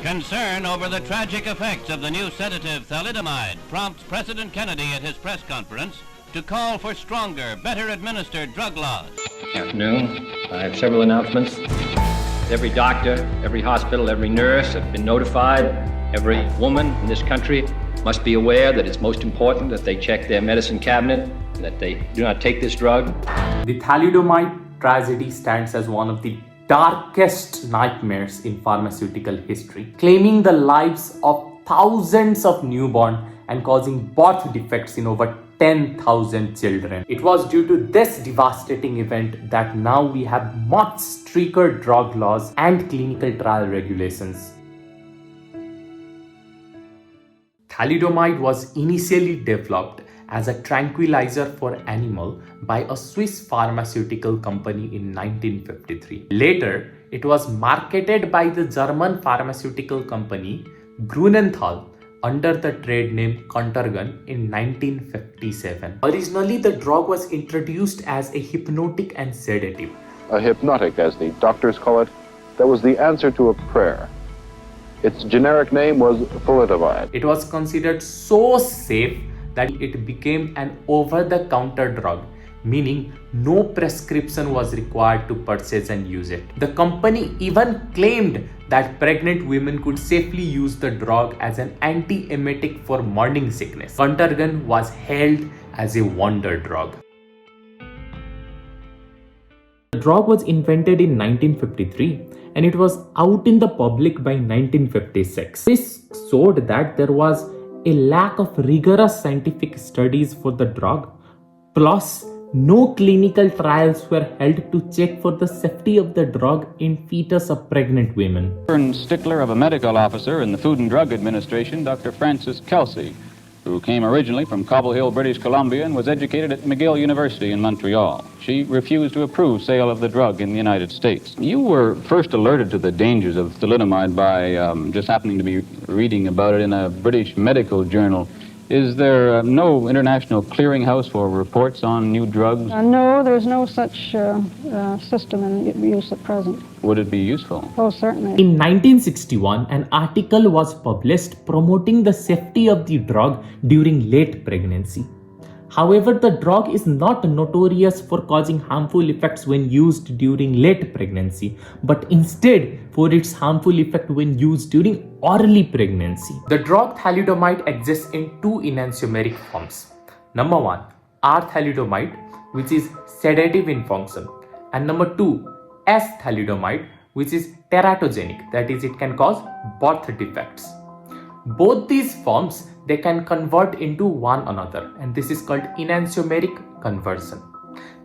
Concern over the tragic effects of the new sedative thalidomide prompts President Kennedy at his press conference to call for stronger, better administered drug laws. Afternoon. I have several announcements. Every doctor, every hospital, every nurse have been notified. Every woman in this country must be aware that it's most important that they check their medicine cabinet, that they do not take this drug. The thalidomide tragedy stands as one of the darkest nightmares in pharmaceutical history, claiming the lives of thousands of newborn and causing birth defects in over 10,000 children. It was due to this devastating event that now we have much stricter drug laws and clinical trial regulations. Thalidomide was initially developed as a tranquilizer for animal by a Swiss pharmaceutical company in 1953. Later, it was marketed by the German pharmaceutical company Grunenthal under the trade name Contergan in 1957. Originally, the drug was introduced as a hypnotic and sedative. A hypnotic, as the doctors call it, that was the answer to a prayer. Its generic name was Thalidomide. It was considered so safe that it became an over-the-counter drug, meaning no prescription was required to purchase and use it. The company even claimed that pregnant women could safely use the drug as an anti-emetic for morning sickness. Contergan was hailed as a wonder drug. The drug was invented in 1953 and it was out in the public by 1956. This showed that there was a lack of rigorous scientific studies for the drug, plus no clinical trials were held to check for the safety of the drug in fetus of pregnant women. Stickler of a medical officer in the Food and Drug Administration, Dr. Frances Kelsey, who came originally from Cobble Hill, British Columbia, and was educated at McGill University in Montreal. She refused to approve sale of the drug in the United States. You were first alerted to the dangers of thalidomide by just happening to be reading about it in a British medical journal. Is there no international clearinghouse for reports on new drugs? No, there's no such system in use at present. Would it be useful? Oh, certainly. In 1961, an article was published promoting the safety of the drug during late pregnancy. However, the drug is not notorious for causing harmful effects when used during late pregnancy, but instead for its harmful effect when used during early pregnancy. The drug thalidomide exists in two enantiomeric forms. Number 1, R-thalidomide, which is sedative in function, and number 2, S-thalidomide, which is teratogenic, that is, it can cause birth defects. Both these forms, they can convert into one another, and this is called enantiomeric conversion.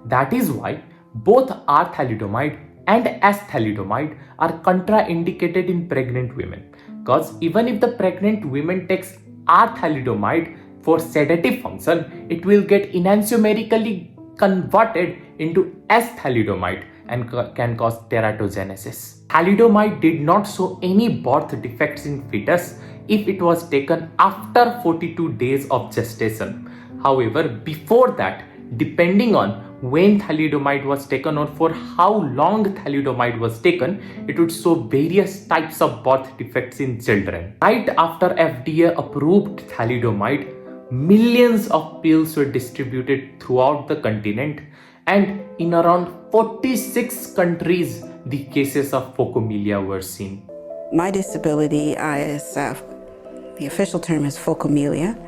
That is why both R-thalidomide and S-thalidomide are contraindicated in pregnant women, because even if the pregnant woman takes R-thalidomide for sedative function, it will get enantiomerically converted into S-thalidomide and can cause teratogenesis. Thalidomide did not show any birth defects in fetus if it was taken after 42 days of gestation. However, before that, depending on when thalidomide was taken or for how long thalidomide was taken, it would show various types of birth defects in children. Right after FDA approved thalidomide, millions of pills were distributed throughout the continent, and in around 46 countries, the cases of phocomelia were seen. My disability is, the official term is phocomelia,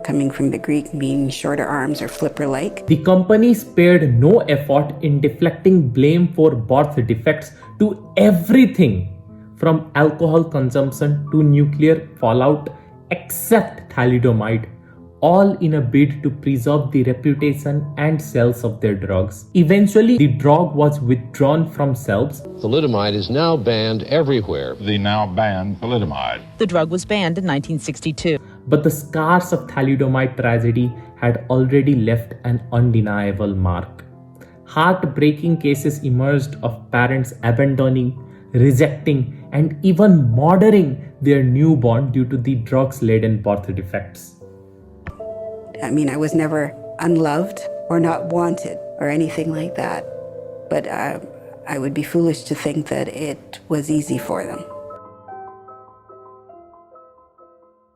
coming from the Greek meaning shorter arms or flipper-like. The company spared no effort in deflecting blame for birth defects to everything from alcohol consumption to nuclear fallout except thalidomide, all in a bid to preserve the reputation and sales of their drugs. Eventually, the drug was withdrawn from shelves. Thalidomide is now banned everywhere. The now banned thalidomide. The drug was banned in 1962. But the scars of thalidomide tragedy had already left an undeniable mark. Heartbreaking cases emerged of parents abandoning, rejecting, and even murdering their newborn due to the drugs-laden birth defects. I mean, I was never unloved or not wanted or anything like that, but I would be foolish to think that it was easy for them.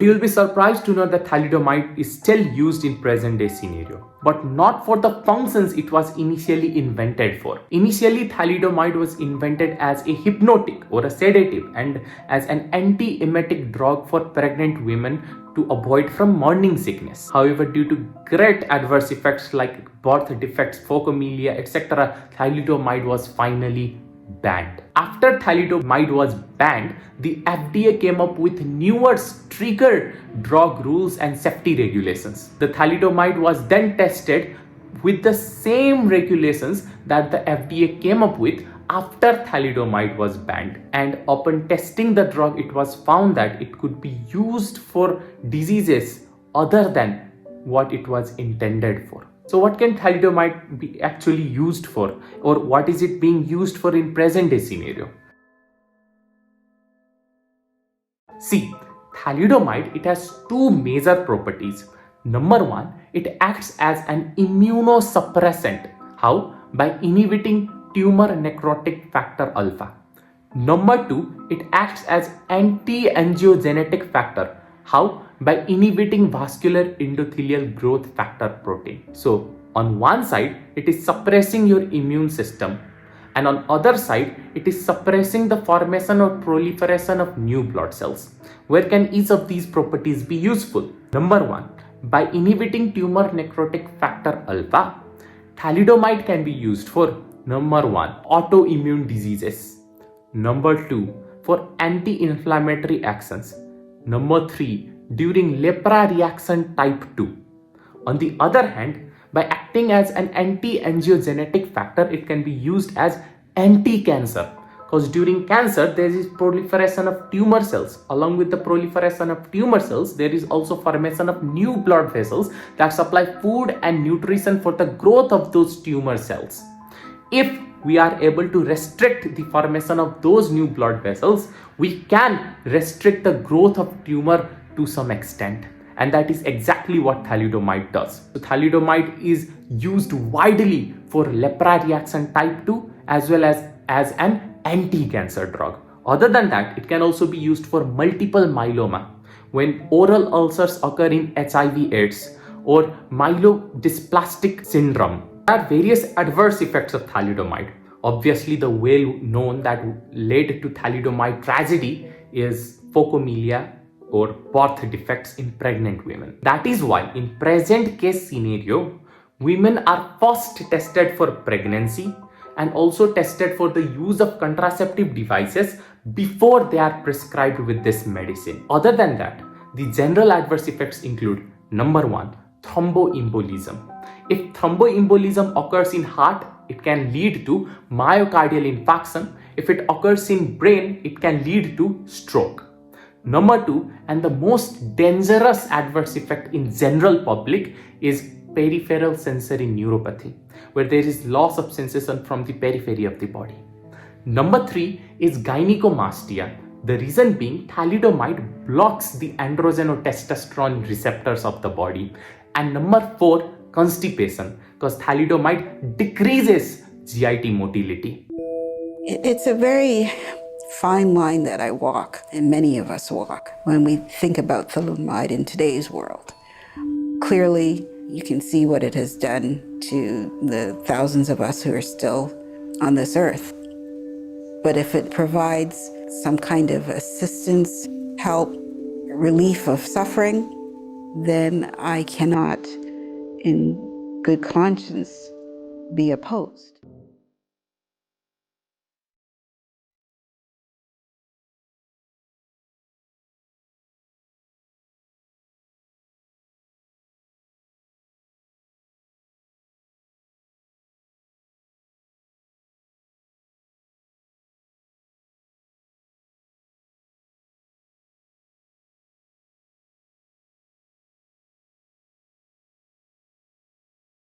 You will be surprised to know that thalidomide is still used in present day scenario, but not for the functions it was initially invented for. Initially, thalidomide was invented as a hypnotic or a sedative and as an anti-emetic drug for pregnant women to avoid from morning sickness. However, due to great adverse effects like birth defects, phocomelia, etc., thalidomide was finally banned. After thalidomide was banned, the FDA came up with newer, stricter drug rules and safety regulations. The thalidomide was then tested with the same regulations that the FDA came up with after thalidomide was banned, and upon testing the drug it was found that it could be used for diseases other than what it was intended for. So what can thalidomide be actually used for, or what is it being used for in present day scenario? See, thalidomide, it has two major properties. Number one, it acts as an immunosuppressant. How? By inhibiting tumor necrotic factor alpha. Number two, it acts as anti-angiogenetic factor. How? By inhibiting vascular endothelial growth factor protein. So on one side, it is suppressing your immune system, and on other side, it is suppressing the formation or proliferation of new blood cells. Where can each of these properties be useful? Number one, by inhibiting tumor necrotic factor alpha, thalidomide can be used for number one, autoimmune diseases. Number two, for anti-inflammatory actions. Number three, during lepra reaction type 2. On the other hand, by acting as an anti-angiogenetic factor, it can be used as anti-cancer, because during cancer there is proliferation of tumor cells. Along with the proliferation of tumor cells, there is also formation of new blood vessels that supply food and nutrition for the growth of those tumor cells. If we are able to restrict the formation of those new blood vessels, we can restrict the growth of tumor to some extent. And that is exactly what thalidomide does. So thalidomide is used widely for lepra reaction type 2 as well as an anti-cancer drug. Other than that, it can also be used for multiple myeloma, when oral ulcers occur in HIV/AIDS or myelodysplastic syndrome. There are various adverse effects of thalidomide. Obviously, the well known that led to thalidomide tragedy is phocomelia or birth defects in pregnant women. That is why in present case scenario, women are first tested for pregnancy and also tested for the use of contraceptive devices before they are prescribed with this medicine. Other than that, the general adverse effects include number one, thromboembolism. If thromboembolism occurs in heart, it can lead to myocardial infarction. If it occurs in brain, it can lead to stroke. Number two, and the most dangerous adverse effect in general public, is peripheral sensory neuropathy, where there is loss of sensation from the periphery of the body. Number three is gynecomastia. The reason being, thalidomide blocks the androgen or testosterone receptors of the body. And number four, constipation, because thalidomide decreases GIT motility. It's a very fine line that I walk, and many of us walk, when we think about thalidomide in today's world. Clearly, you can see what it has done to the thousands of us who are still on this earth. But if it provides some kind of assistance, help, relief of suffering, then I cannot, in good conscience, be opposed.